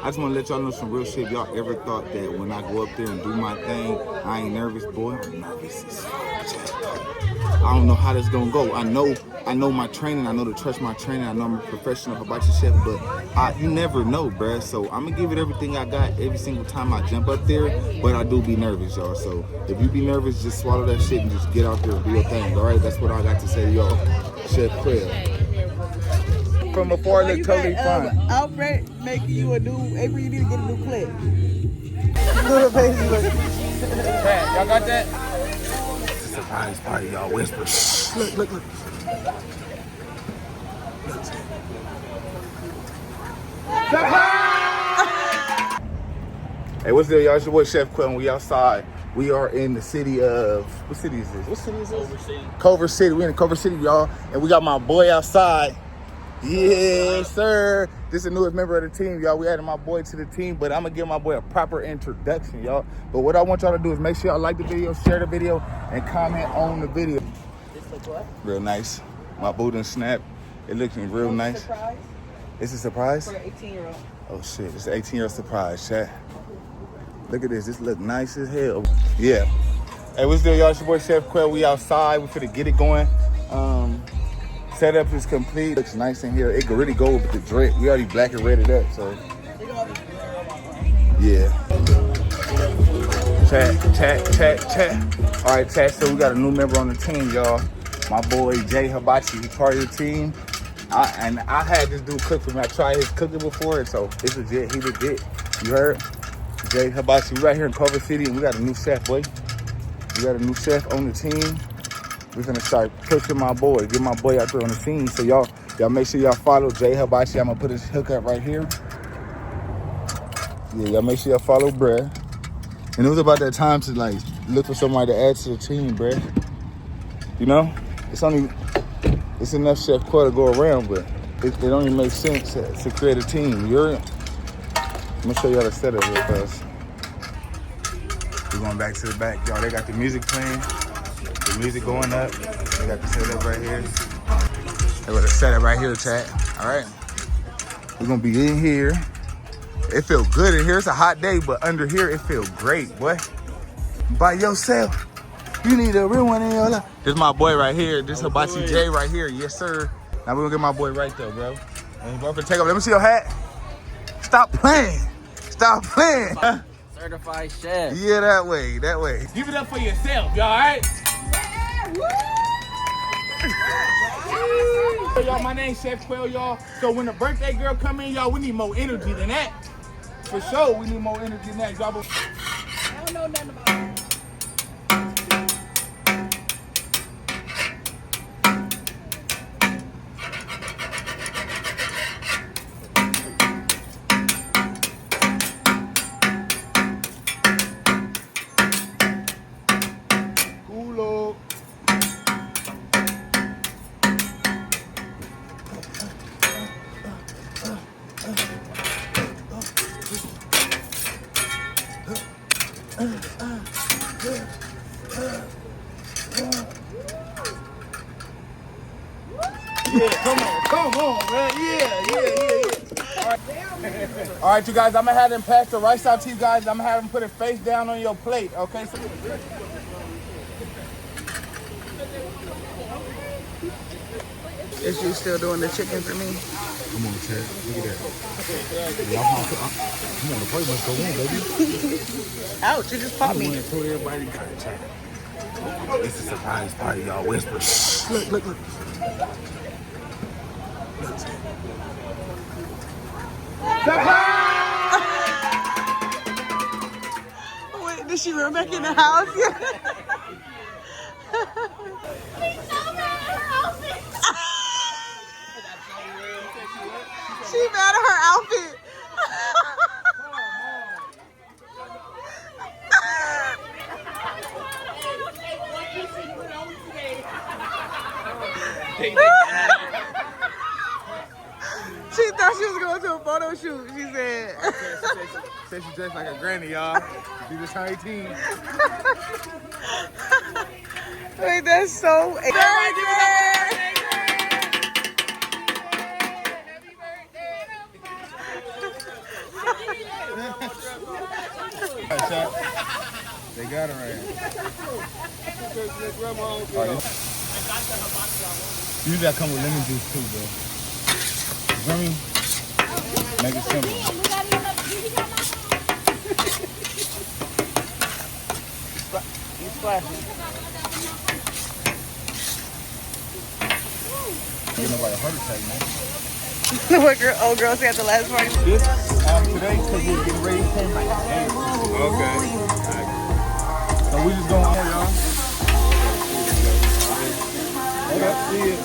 I just want to let y'all know some real shit. If y'all ever thought that when I go up there and do my thing, I ain't nervous, boy, I'm nervous as fuck. I don't know how this gonna go. I know my training. I know to trust my training. I know I'm a professional hibachi chef, but you never know, bruh. So I'm gonna give it everything I got every single time I jump up there. But I do be nervous, y'all. So if you be nervous, just swallow that shit and just get out there and do your thing. All right, that's what I got to say to y'all. Chef Quail. From afar, look totally fine. Alfred making you a new. April, you need to get a new clip. Little baby, look. Hey, y'all got that? It's a surprise party, y'all. Whisper. Shh. Look. Hey, what's good, y'all? It's your boy Chef Quail, and we outside. We are in the city of, what city is this? Culver City. Culver City. We in Culver City, y'all, and we got my boy outside. Yes, sir. This is the newest member of the team, y'all. We added my boy to the team, but I'm gonna give my boy a proper introduction, y'all. But what I want y'all to do is make sure y'all like the video, share the video, and comment on the video. This look what? Real nice. My boot and snap. It looking real nice. Surprise? It's a surprise? For an 18-year-old. Oh shit, it's an 18-year-old surprise, chat. Look at this. This look nice as hell. Yeah. Hey, what's good, y'all? It's your boy Chef Quail. We outside. We finna get it going. Setup is complete. Looks nice in here. It could really go with the drip. We already black and red it up, so. Yeah. Chat. All right, chat. So we got a new member on the team, y'all. My boy Jay Hibachi. He's part of the team. I had this dude cook for me. I tried his cooking before, so it's legit. He legit. You heard? Jay Hibachi. We right here in Culver City, and we got a new chef, boy. We got a new chef on the team. We're gonna start pushing my boy, get my boy out there on the scene. So y'all make sure y'all follow Jay Hibachi. I'm gonna put his hookup right here. Yeah, y'all make sure y'all follow bruh. And it was about that time to like look for somebody to add to the team, bruh. You know, it's enough Chef Quail to go around, but it only makes sense to create a team. I'm gonna show y'all the setup real fast. We're going back to the back, y'all. They got the music playing. The music going up. They got the setup right here. They got the setup right here, chat. All right. We're gonna be in here. It feels good in here. It's a hot day, but under here it feels great, boy. By yourself. You need a real one in your life. This is my boy right here. This is Hibachi J right here. Yes, sir. Now we're gonna get my boy right there, bro. And bro, take off. Let me see your hat. Stop playing. Stop playing. Certified chef. Yeah, that way. Give it up for yourself, y'all, all right? Y'all, my name's Chef Quail, y'all. So when the birthday girl come in, y'all, we need more energy than that. For sure, we need more energy than that, y'all. I don't know nothing about it. Yeah, come on, man. Yeah. All right, you guys, I'm gonna have them pass the rice out to you guys. I'm gonna have them put it face down on your plate, okay? So Is you still doing the chicken for me? Come on, Chad. Look at that. Come on, the party must go on, baby. Ouch, you just popped me. I told everybody to cut it, Chad. It's a surprise party, y'all. Whisper. Shh. Look. Wait, did she run back in the house? She mad at her outfit. She thought she was going to a photo shoot, she said. said she dressed like a granny, y'all. She just turned 18. Wait, that's so... chat. They got it right here. Usually I come with lemon juice too, bro. You feel me? Make it simple. You splashing. Get nobody a heart attack, man. What girl, old girl said at the last party? This, today, because we're getting ready to come back. Okay. So we just going on, y'all. See it.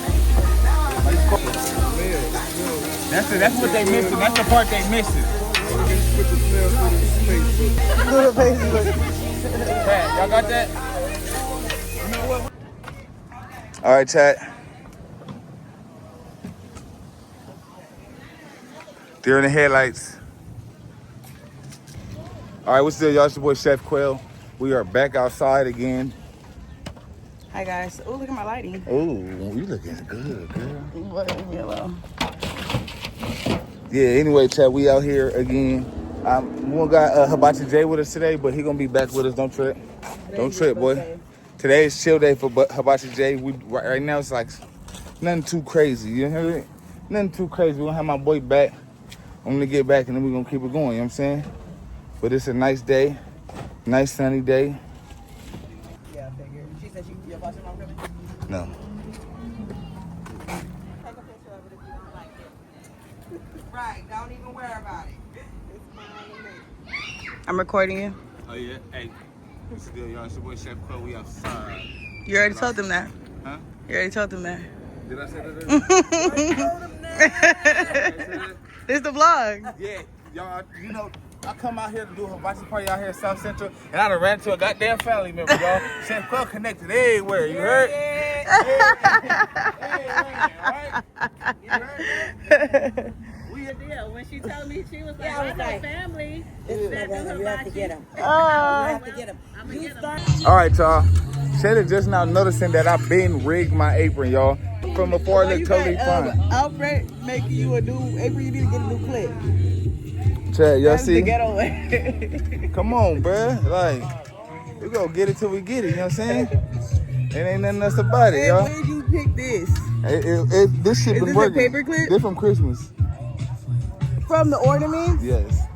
That's what they missing. That's the part they missing. Little Facebook. Chat, y'all got that? All right, chat. They're in the headlights. All right, what's up, y'all? It's your boy Chef Quail. We are back outside again. Hi guys. Oh, look at my lighting. Oh, you looking good, girl. What? Yellow. Yeah, anyway, chat, we out here again. We got Hibachi J with us today, but he gonna be back with us. Don't trip. Don't trip, boy. Today is chill day for Hibachi J. Right now it's like nothing too crazy. You hear it? Nothing too crazy. We're gonna have my boy back. I'm gonna get back and then we're gonna keep it going, you know what I'm saying? But it's a nice day, nice sunny day. Yeah, I figured. She said you're watching my really? No. Take a picture of it if you don't like it. Right, don't even worry about it. It's fine with me. I'm recording you. Oh yeah, hey. What's the deal, y'all? It's your boy Chef Quail. We outside. You already told them that. Huh? You already told them that. Did I say that? This the vlog. Yeah, y'all, you know, I come out here to do a hibachi party out here in South Central, and I done ran to a goddamn family member, y'all. Chef Quail connected everywhere, you heard? Right? You heard? We a deal. When she told me, she was like, I know family. You have to get him. You Oh. have to get him. You start. All right, y'all. Shayla just now noticing that I've been rigged my apron, y'all. From before, it looked totally fine. Alfred making you a new apron. You need to get a new clip. Chad, y'all That's the see? ghetto way. Come on, bruh. Like, we gonna get it till we get it, you know what I'm saying? It ain't nothing else about it, Hey, y'all. where'd you pick this? This shit Is been this a working. paper clip? This from Christmas. From the ornaments? Yes.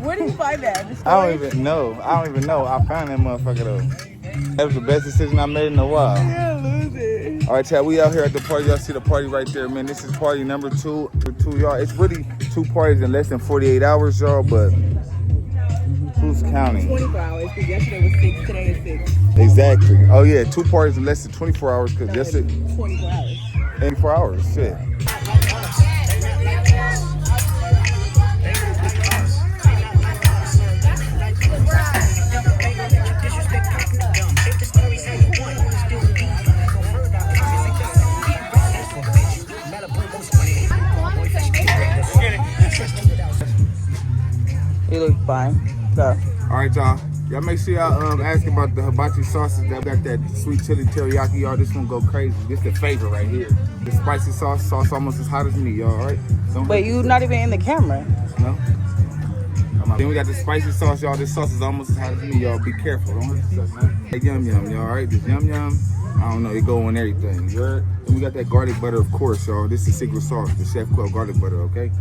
Where did you find that? I don't even know. I found that motherfucker though. That was the best decision I made in a while. Yeah, lose it. All right, Chad, we out here at the party. Y'all see the party right there, man. This is party number 2, y'all. It's really 2 parties in less than 48 hours, y'all, but who's counting? 24 hours, because yesterday was 6, today is 6. Exactly. Oh, yeah, 2 parties in less than 24 hours, because yesterday, 24 hours. 24 hours, shit. You look fine. So. All right, y'all. Y'all make sure y'all ask about the hibachi sauces. That got that sweet chili teriyaki, y'all. This one go crazy. This the favorite right here. The spicy sauce almost as hot as me, y'all. All right. But you not even in the camera. No. Then we got the spicy sauce, y'all. This sauce is almost as hot as me, y'all. Be careful. Don't hurt yourself, man. Hey, yum yum, y'all. All right. This yum yum. I don't know. It go on everything. You heard? Then we got that garlic butter, of course, y'all. This is secret sauce, the Chef Quail garlic butter. Okay.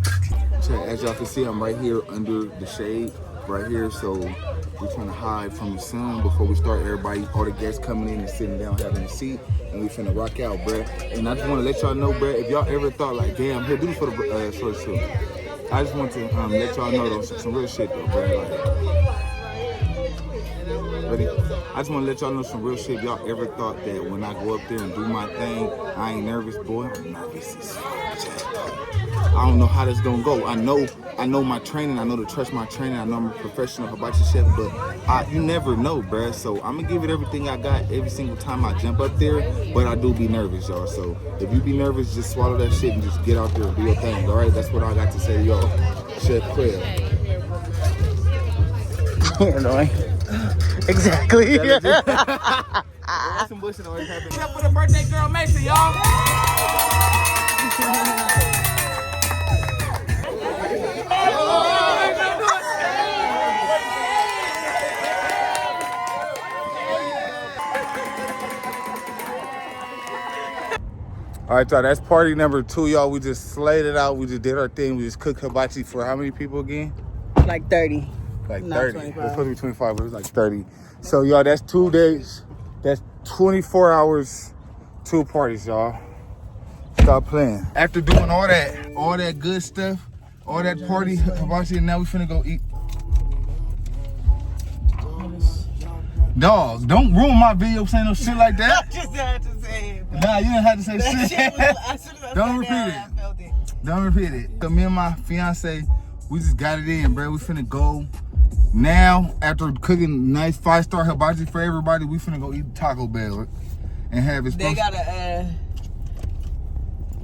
As y'all can see, I'm right here under the shade. Right here, so we're trying to hide from the sun before we start. Everybody, all the guests coming in and sitting down, having a seat, and we finna rock out, bruh. And I just want to let y'all know, bruh, if y'all ever thought like, damn, here, do this for the short shoot. I just want to let y'all know though, some real shit though, bruh. Like, ready? I just want to let y'all know some real shit. If y'all ever thought that when I go up there and do my thing, I ain't nervous, boy, I'm nervous as fuck. I don't know how this gonna go. I know my training. I know to trust my training. I know I'm a professional hibachi chef, but you never know, bruh. So I'm gonna give it everything I got every single time I jump up there. But I do be nervous, y'all. So if you be nervous, just swallow that shit and just get out there and do your thing. All right, that's what I got to say to y'all. Chef Quail. Annoying. Exactly. Some bullshit always happen. Up for the birthday girl Mason, y'all. All right, y'all, that's party number 2, y'all. We just slayed it out. We just did our thing. We just cooked hibachi for how many people again? Like 30. Like Not 30. 25. It was supposed to be 25, but it was like 30. So, y'all, that's 2 days. That's 24 hours, 2 parties, y'all. Stop playing. After doing all that good stuff, all that party, hibachi, and now we finna go eat. Dog, don't ruin my video saying no shit like that. I just had to say it. Nah, you didn't have to say That shit. shit was, as soon as I Don't said repeat that, it. I felt it. Don't repeat it. So me and my fiance, we just got it in, bro. We finna go now. After cooking nice 5-star hibachi for everybody, we finna go eat Taco Bell and have it. They got a,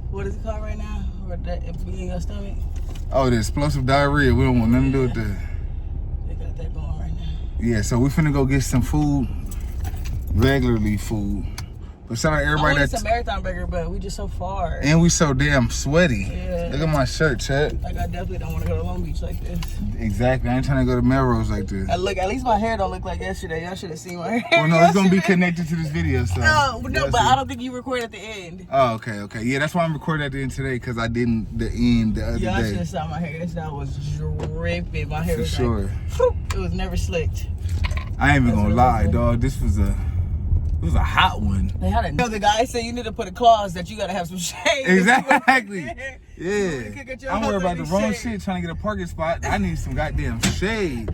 what is it called right now? Or that it be in your stomach? Oh, the explosive diarrhea. We don't want nothing to do with that. They got that going right now. Yeah, so we finna go get some food, regularly food. But shout out I everybody wanted that. some marathon burger, but we just so far. And we so damn sweaty. Yeah. Look at my shirt, Chet. Like, I definitely don't want to go to Long Beach like this. Exactly. I ain't trying to go to Melrose like this. At least my hair don't look like yesterday. Y'all should have seen my hair. Well, no, it's gonna be yesterday. connected to this video, so. No, but I don't think you record at the end. Oh, okay. Yeah, that's why I'm recording at the end today, because I didn't the end the other Yeah, I should day. have saw my hair. That was dripping. My hair For was sure. like, whoop, it was never slicked. I ain't even gonna That's lie, really dog. This was a hot one. They had a, the guy said you need to put a clause that you gotta have some shade. Exactly. You Yeah. cook at your I'm worried house, about the need wrong shade. shit trying to get a parking spot. I need some goddamn shade.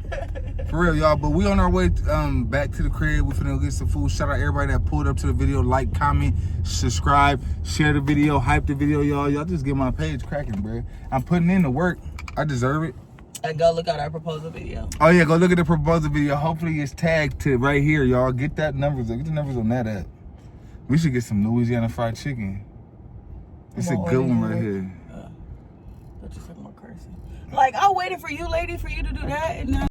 For real, y'all. But we on our way back to the crib. We finna go get some food. Shout out everybody that pulled up to the video. Like, comment, subscribe, share the video, hype the video, y'all. Y'all just get my page cracking, bro. I'm putting in the work. I deserve it. And go look at our proposal video. Oh yeah, go look at the proposal video. Hopefully it's tagged to right here, y'all. Get that numbers. Get the numbers on that app. We should get some Louisiana fried chicken. It's a good one right here. That's just like more cursing. Like, I waited for you, lady, for you to do that, and now